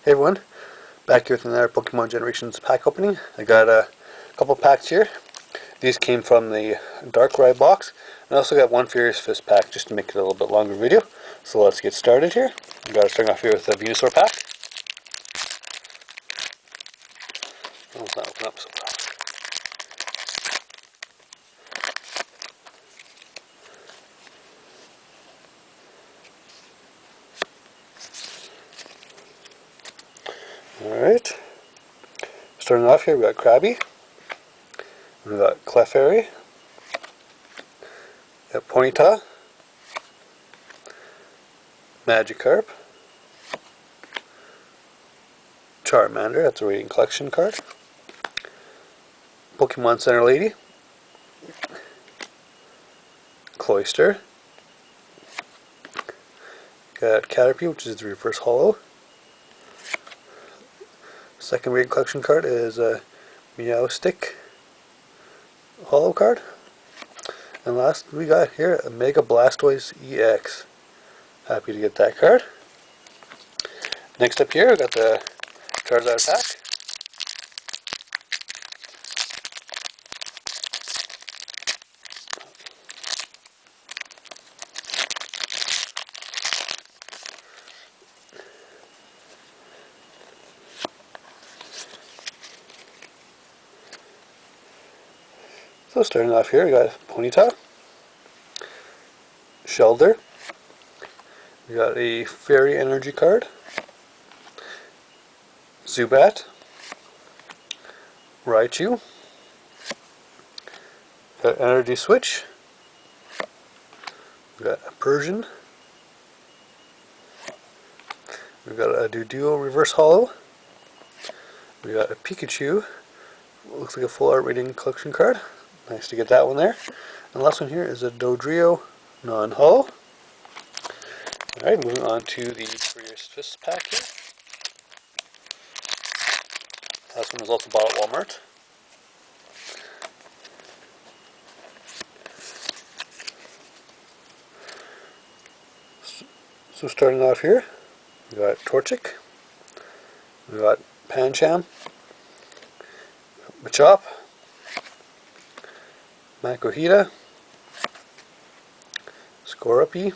Hey everyone, back here with another Pokemon Generations pack opening. I got a couple packs here. These came from the Darkrai box. And I also got one Furious Fist pack just to make it a little bit longer video. So let's get started here. We got to start off here with the Venusaur pack. Oh, it's not open up so well. Alright. Starting off here, we got Krabby. We got Clefairy. We got Ponyta. Magikarp. Charmander, that's a rating collection card. Pokemon Center Lady. Cloyster. Got Caterpie, which is the reverse holo. Second rating collection card is a Meowstic holo card. And last we got here a Mega Blastoise EX. Happy to get that card. Next up here we got the Charizard pack. So starting off here, we got Ponyta, Shellder, we got a Fairy Energy card, Zubat, Raichu, got Energy Switch, we got a Persian, we got a Doduo Reverse Holo, we got a Pikachu, looks like a full art rating collection card. Nice to get that one there. And the last one here is a Dodrio non-holo. Alright, moving on to the Furious Fist pack here. Last one was also bought at Walmart. So starting off here, we got Torchic, we got Pancham, Machop, Makuhita, Scorupi,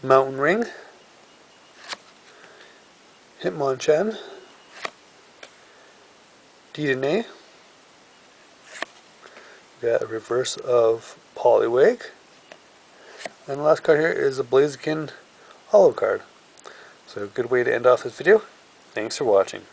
Mountain Ring, Hitmonchan, Dedenne, we got a reverse of Poliwag, and the last card here is a Blaziken holo card. So a good way to end off this video. Thanks for watching.